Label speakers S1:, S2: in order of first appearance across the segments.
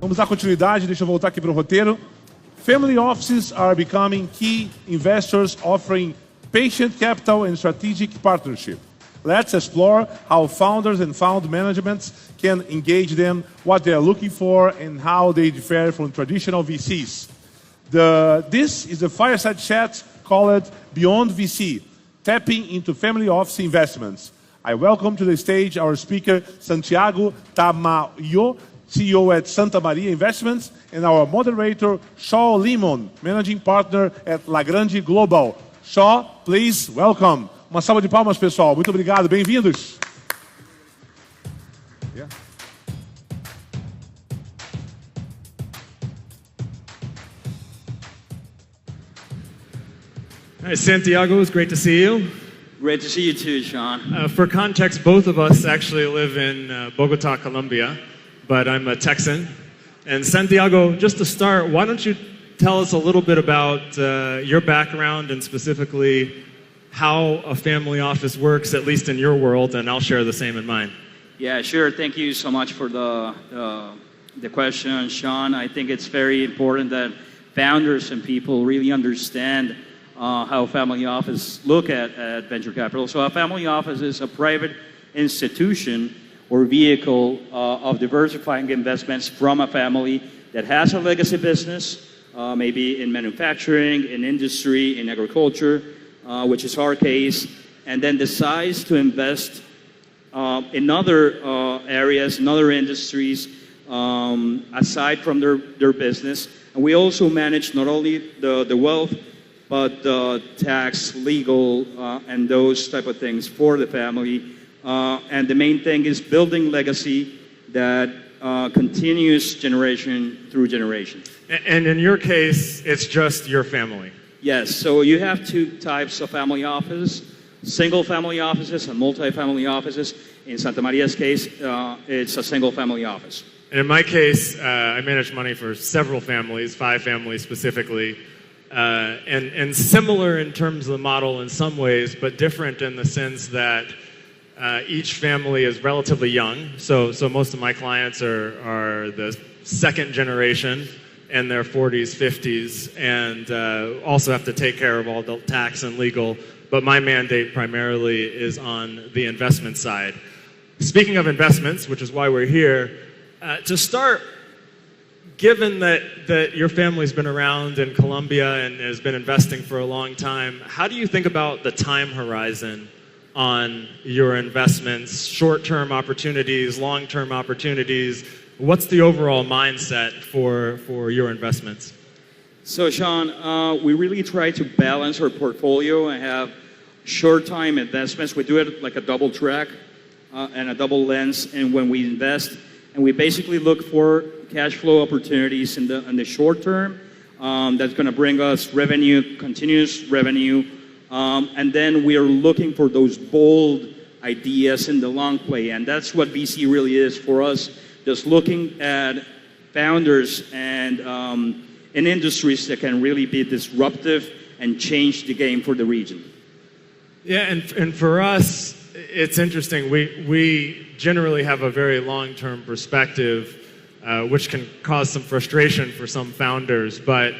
S1: Vamos dar continuidade, deixa eu voltar aqui para o roteiro. Family offices are becoming key investors offering patient capital and strategic partnership. Let's explore how founders and fund managements can engage them, what they are looking for, and how they differ from traditional VCs. This is a fireside chat called Beyond VC, tapping into family office investments. I welcome to the stage our speaker, Santiago Tamayo, CEO at Santa Maria Investments, and our moderator, Shawn Leamon, managing partner at La Grande Global. Shaw, please, welcome. Uma salva de palmas, pessoal. Muito obrigado. Bem-vindos. Yeah.
S2: Hi, Santiago. It's great to see you.
S3: Great to see you too, Shawn.
S2: For context, both of us actually live in Bogota, Colombia, but I'm a Texan. And Santiago, just to start, why don't you tell us a little bit about your background and specifically how a family office works, at least in your world, and I'll share the same in mine.
S3: Yeah, sure. Thank you so much for the question, Shawn. I think it's very important that founders and people really understand how family office look at venture capital. So a family office is a private institution or vehicle of diversifying investments from a family that has a legacy business, maybe in manufacturing, in industry, in agriculture, which is our case, and then decides to invest in other areas, in other industries, aside from their business. And we also manage not only the wealth, but the tax, legal, and those type of things for the family. And the main thing is building legacy that continues generation through generation.
S2: And in your case, it's just your family.
S3: Yes, so you have two types of family offices, single family offices and multi-family offices. In Santa Maria's case, it's a single family office.
S2: And in my case, I manage money for several families, 5 families specifically, and similar in terms of the model in some ways, but different in the sense that each family is relatively young. So most of my clients are the second generation in their 40s, 50s, and also have to take care of all the tax and legal. But my mandate primarily is on the investment side. Speaking of investments, which is why we're here, to start, given that your family's been around in Colombia and has been investing for a long time, how do you think about the time horizon on your investments, short-term opportunities, long-term opportunities? What's the overall mindset for your investments?
S3: So, Shawn, we really try to balance our portfolio and have short-time investments. We do it like a double track and a double lens, and when we invest, and we basically look for cash flow opportunities in the short term that's going to bring us revenue, continuous revenue, and then we are looking for those bold ideas in the long play, and that's what VC really is for us. Just looking at founders and in industries that can really be disruptive and change the game for the region.
S2: Yeah, and for us, it's interesting. We generally have a very long-term perspective, which can cause some frustration for some founders. But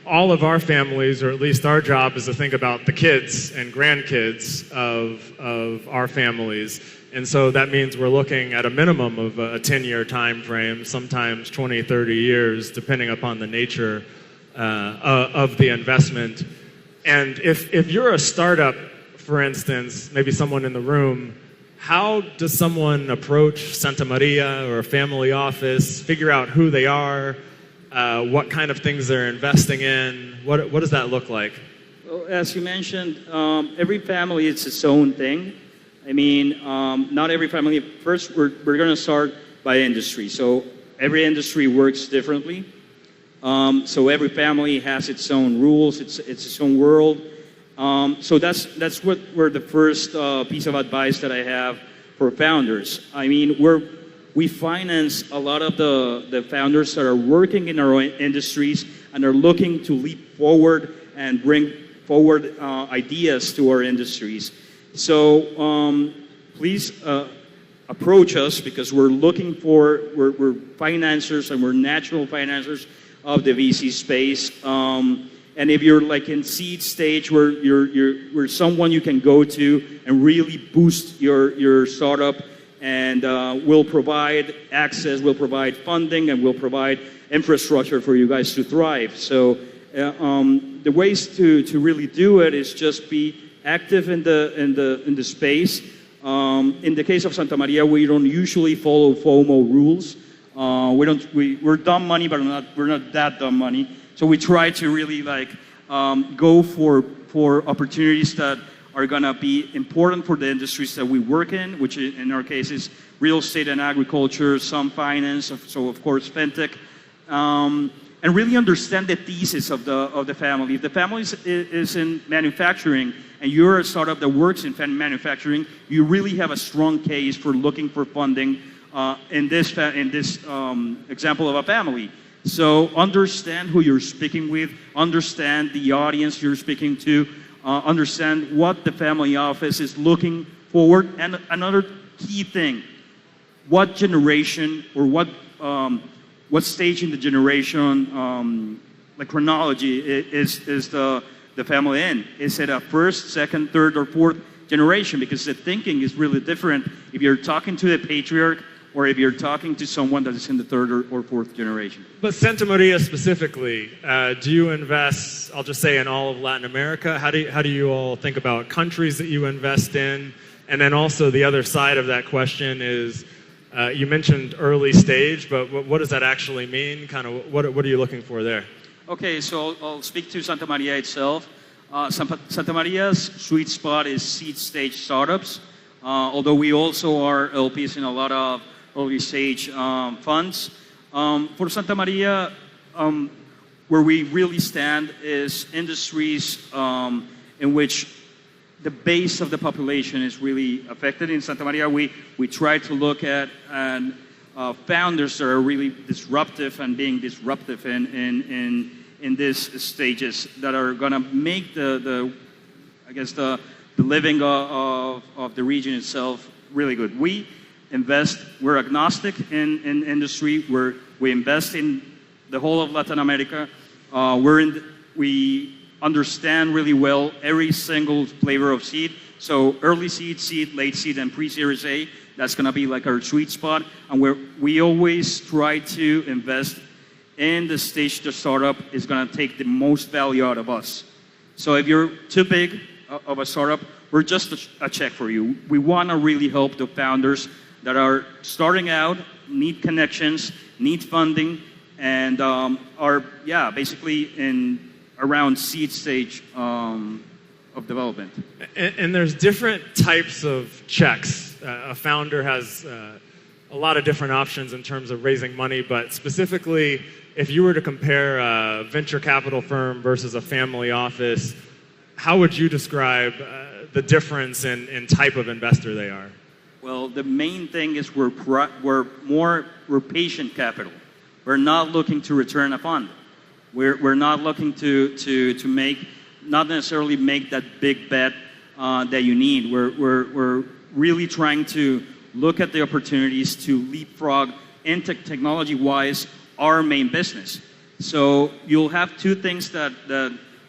S2: all of our families, or at least our job, is to think about the kids and grandkids of our families. And so that means we're looking at a minimum of a 10-year time frame, sometimes 20, 30 years, depending upon the nature of the investment. And if you're a startup, for instance, maybe someone in the room, how does someone approach Santa Maria or a family office, figure out who they are, what kind of things they're investing in? What does that look like?
S3: Well, as you mentioned, every family is its own thing. I mean, not every family. First, we're going to start by industry. So every industry works differently. So every family has its own rules, its own world. So that's where the first piece of advice that I have for founders. I mean, we finance a lot of the founders that are working in our industries and are looking to leap forward and bring forward ideas to our industries. So please approach us because we're financiers and we're natural financiers of the VC space. And if you're like in seed stage where you're someone you can go to and really boost your startup, and we'll provide access, we'll provide funding, and we'll provide infrastructure for you guys to thrive. So the ways to really do it is just be active in the space. In the case of Santa Maria, we don't usually follow FOMO rules. We're dumb money, but we're not that dumb money. So we try to really go for opportunities that are gonna be important for the industries that we work in, which in our case is real estate and agriculture, some finance, so of course fintech, and really understand the thesis of the family. If the family is in manufacturing and you're a startup that works in manufacturing, you really have a strong case for looking for funding in this example of a family. So understand who you're speaking with, understand the audience you're speaking to, understand what the family office is looking forward, and another key thing, what generation or what stage in the generation, like chronology, is the family in? Is it a first, second, third, or fourth generation? Because the thinking is really different if you're talking to a patriarch or if you're talking to someone that is in the third or fourth generation.
S2: But Santa Maria specifically, do you invest, I'll just say, in all of Latin America? How do you all think about countries that you invest in? And then also the other side of that question is, you mentioned early stage, but what does that actually mean? Kind of what are you looking for there?
S3: Okay, so I'll speak to Santa Maria itself. Santa Maria's sweet spot is seed stage startups, although we also are LPs in a lot of early stage funds. For Santa Maria, where we really stand is industries in which the base of the population is really affected. In Santa Maria, we try to look at founders that are really disruptive and being disruptive in these stages that are going to make the living of the region itself really good. We're agnostic in industry. We invest in the whole of Latin America. We understand really well every single flavor of seed. So early seed, late seed, and pre-series A, that's gonna be like our sweet spot. And we always try to invest in the stage the startup is gonna take the most value out of us. So if you're too big of a startup, we're just a check for you. We wanna really help the founders that are starting out, need connections, need funding, and are basically around seed stage of development.
S2: And there's different types of checks. A founder has a lot of different options in terms of raising money, but specifically, if you were to compare a venture capital firm versus a family office, how would you describe the difference in type of investor they are?
S3: Well, the main thing is we're patient capital. We're not looking to return a fund. We're not looking to not necessarily make that big bet that you need. We're really trying to look at the opportunities to leapfrog into technology-wise our main business. So you'll have two things that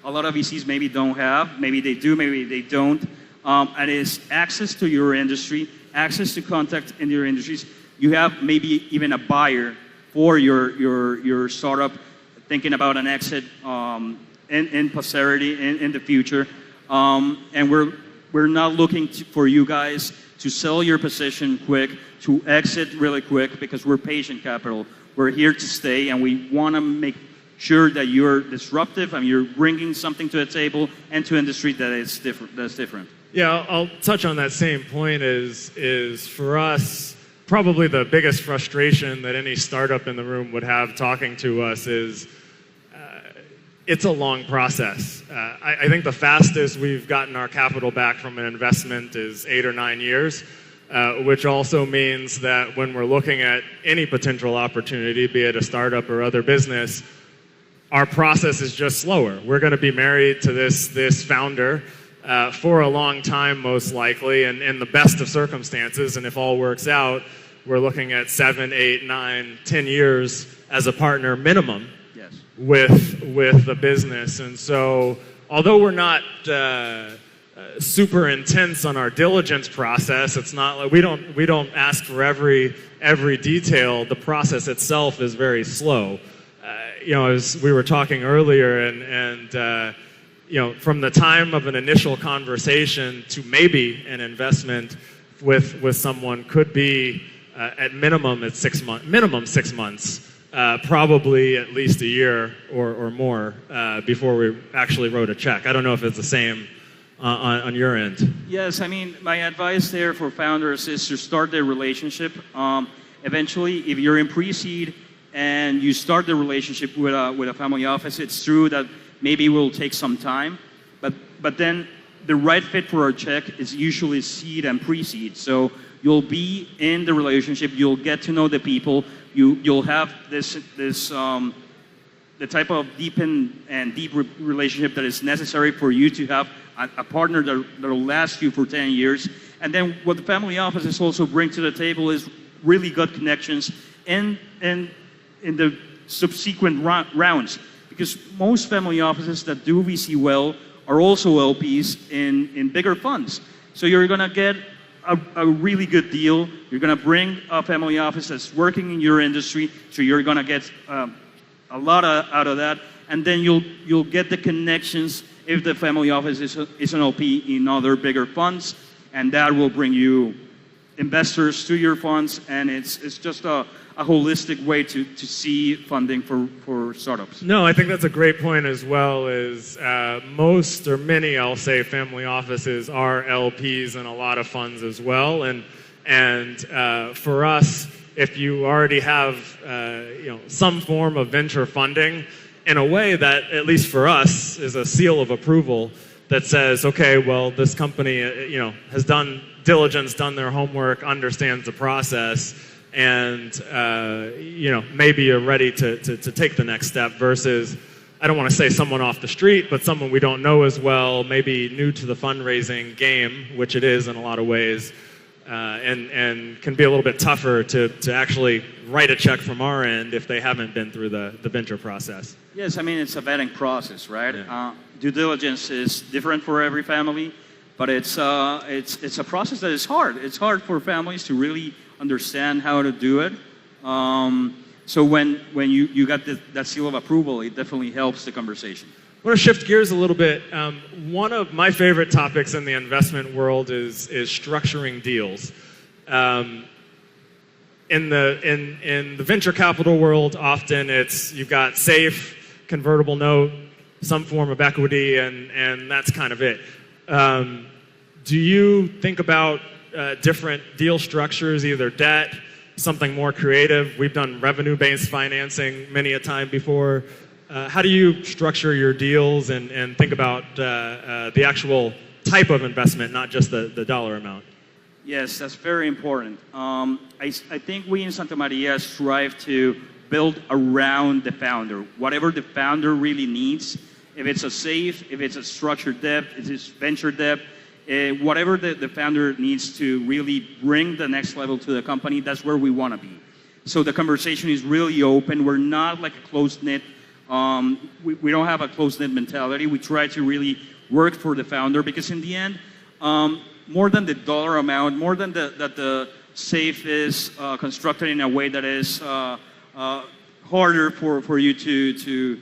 S3: a lot of VCs maybe don't have. Maybe they do, maybe they don't. And is access to your industry, access to contact in your industries. You have maybe even a buyer for your startup, thinking about an exit in posterity, in the future. And we're not looking for you guys to sell your position quick, to exit really quick, because we're patient capital. We're here to stay, and we want to make sure that you're disruptive and you're bringing something to the table and to industry that is different. That's different.
S2: Yeah, I'll touch on that same point. Is for us probably the biggest frustration that any startup in the room would have talking to us is it's a long process. I think the fastest we've gotten our capital back from an investment is 8 or 9 years, which also means that when we're looking at any potential opportunity, be it a startup or other business, our process is just slower. We're going to be married to this founder for a long time, most likely, and in the best of circumstances, and if all works out, we're looking at 7, 8, 9, 10 years as a partner minimum.
S3: Yes.
S2: With the business. And so, although we're not super intense on our diligence process, it's not like we don't ask for every detail. The process itself is very slow. As we were talking earlier, and from the time of an initial conversation to maybe an investment with someone could be at minimum it's 6 months, minimum 6 months. Probably at least a year or more before we actually wrote a check. I don't know if it's the same on your end.
S3: Yes, I mean, my advice there for founders is to start their relationship. Eventually, if you're in pre-seed and you start the relationship with a family office, it's true that maybe it will take some time, but then the right fit for a check is usually seed and pre-seed. So you'll be in the relationship, you'll get to know the people, you'll have this the type of deep relationship that is necessary for you to have a partner that will last you for 10 years. And then what the family offices also bring to the table is really good connections in the subsequent rounds. Because most family offices that do VC well are also LPs in bigger funds. So you're gonna get a really good deal. You're going to bring a family office that's working in your industry, so you're going to get a lot out of that. And then you'll get the connections if the family office is an LP in other bigger funds, and that will bring you investors to your funds. And it's just a holistic way to see funding for startups.
S2: No, I think that's a great point as well. Is most or many, I'll say, family offices are LPs in a lot of funds as well, and for us, if you already have some form of venture funding, in a way that, at least for us, is a seal of approval that says, okay, well, this company has done diligence, done their homework, understands the process, and maybe you're ready to take the next step versus, I don't want to say someone off the street, but someone we don't know as well, maybe new to the fundraising game, which it is in a lot of ways, and can be a little bit tougher to actually write a check from our end if they haven't been through the venture process.
S3: Yes, I mean, it's a vetting process, right?
S2: Yeah.
S3: Due diligence is different for every family, but it's a process that is hard. It's hard for families to really understand how to do it. So when you got that seal of approval, it definitely helps the conversation.
S2: I want to shift gears a little bit. One of my favorite topics in the investment world is structuring deals. In the venture capital world, often you've got SAFE, convertible note, some form of equity, and that's kind of it. Do you think about different deal structures, either debt, something more creative? We've done revenue-based financing many a time before. How do you structure your deals and think about the actual type of investment, not just the dollar amount?
S3: Yes, that's very important. I think we in Santa Maria strive to build around the founder. Whatever the founder really needs, if it's a SAFE, if it's a structured debt, if it's venture debt, whatever the founder needs to really bring the next level to the company, that's where we want to be. So the conversation is really open. We're not like a close-knit, we don't have a close-knit mentality. We try to really work for the founder because in the end, more than the dollar amount, more than that the SAFE is constructed in a way that is harder for you to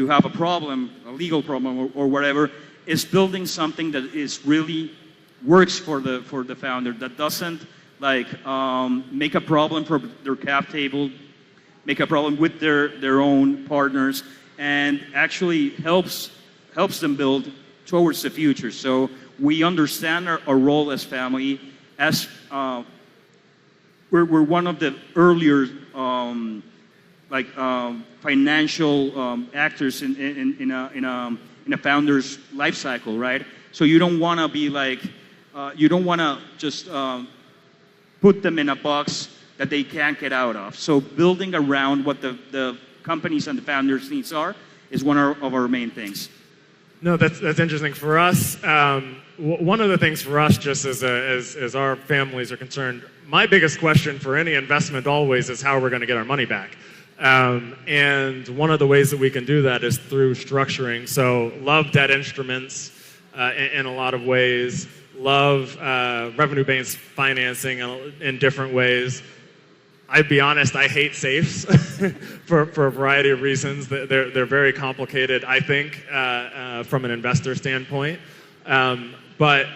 S3: have a problem, a legal problem or whatever, is building something that is really works for the founder, that doesn't like make a problem for their cap table, make a problem with their own partners, and actually helps them build towards the future. So we understand our role as family, as we're one of the earlier financial actors in a founder's life cycle, right? So you don't want to be like, you don't want to just put them in a box that they can't get out of. So building around what the companies and the founders' needs are is one of our main things.
S2: No, that's interesting. For us, one of the things for us, just as our families are concerned, my biggest question for any investment always is how we're going to get our money back. And one of the ways that we can do that is through structuring. So love debt instruments in a lot of ways, love revenue-based financing in different ways. I'd be honest, I hate safes for a variety of reasons. They're very complicated, I think, from an investor standpoint. But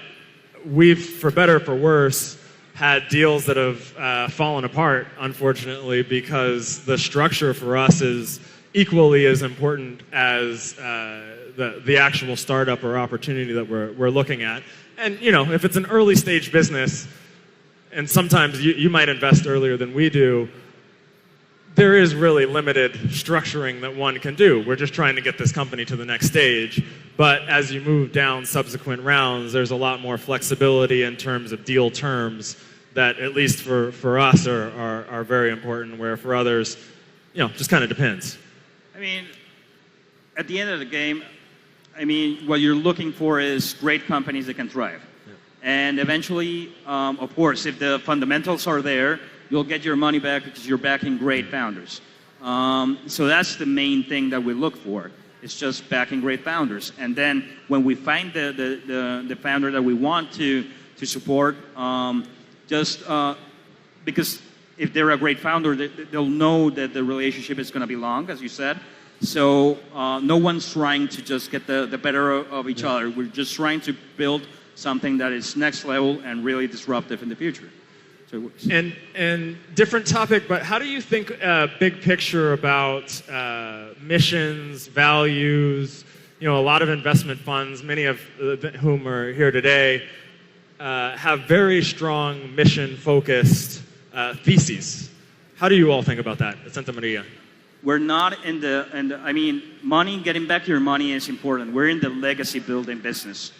S2: we've, for better or for worse, had deals that have fallen apart, unfortunately, because the structure for us is equally as important as the actual startup or opportunity that we're looking at. And if it's an early stage business, and sometimes you might invest earlier than we do, there is really limited structuring that one can do. We're just trying to get this company to the next stage. But as you move down subsequent rounds, there's a lot more flexibility in terms of deal terms that, at least for us, are very important, where for others, just kind of depends.
S3: I mean, at the end of the game, what you're looking for is great companies that can thrive. And eventually, of course, if the fundamentals are there, you'll get your money back because you're backing great founders. So that's the main thing that we look for. It's just backing great founders. And then when we find the founder that we want to support, because if they're a great founder, they'll know that the relationship is going to be long, as you said. So no one's trying to just get the better of each other. We're just trying to build something that is next level and really disruptive in the future. So it works.
S2: And different topic, but how do you think big picture about missions, values? A lot of investment funds, many of whom are here today, have very strong mission-focused theses. How do you all think about that at Santa Maria?
S3: We're not money, getting back your money is important. We're in the legacy building business.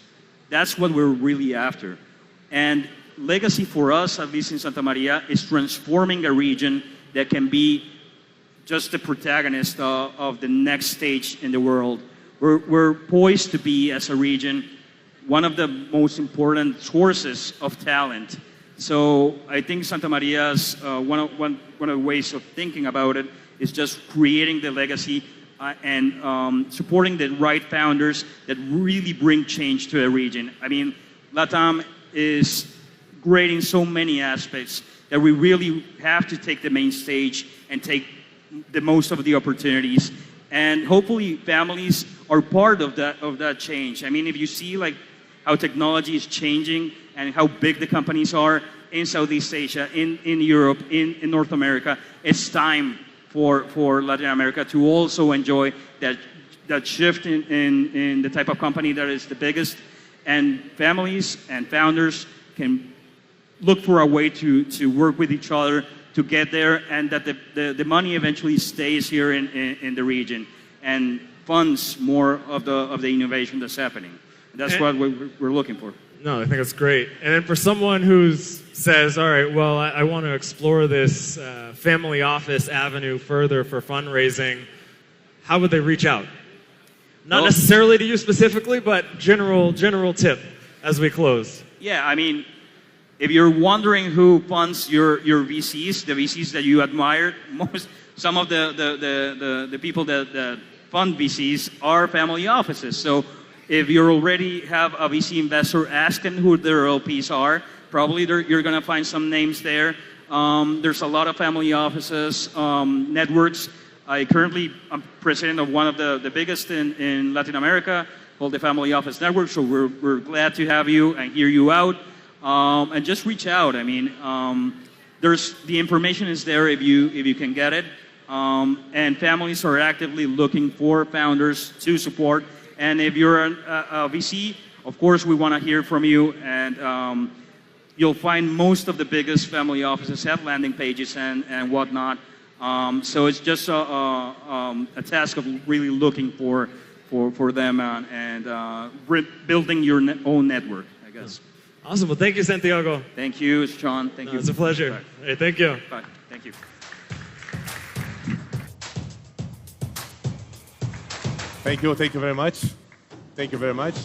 S3: That's what we're really after. And legacy for us, at least in Santa Maria, is transforming a region that can be just the protagonist of the next stage in the world. We're poised to be, as a region, one of the most important sources of talent. So I think Santa Maria's, one of the ways of thinking about it is just creating the legacy and supporting the right founders that really bring change to a region. LATAM is great in so many aspects that we really have to take the main stage and take the most of the opportunities. And hopefully families are part of that change. If you see how technology is changing and how big the companies are in Southeast Asia, in Europe, in North America, it's time for Latin America to also enjoy that shift in the type of company that is the biggest. And families and founders can look for a way to work with each other to get there, and that the money eventually stays here in the region and funds more of the innovation that's happening. That's what we're looking for.
S2: No, I think it's great. And then for someone who says, all right, well, I want to explore this family office avenue further for fundraising, how would they reach out? Not necessarily to you specifically, but general tip as we close.
S3: Yeah, if you're wondering who funds your VCs, the VCs that you admire, some of the people that fund VCs are family offices. So if you already have a VC investor, ask them who their LPs are. Probably you're going to find some names there. There's a lot of family offices, networks. I'm president of one of the biggest in Latin America, called the Family Office Network. So we're glad to have you and hear you out. And just reach out. The information is there if you can get it. And families are actively looking for founders to support. And if you're a VC, of course, we want to hear from you. And you'll find most of the biggest family offices have landing pages and whatnot. So it's just a task of really looking for them and building your own network, I guess.
S2: Awesome. Well, thank you, Santiago.
S3: Thank you, Shawn. Thank you.
S2: It's a pleasure.
S3: Bye.
S2: Hey, thank you.
S3: Bye. Thank you.
S1: Thank you very much. Thank you very much.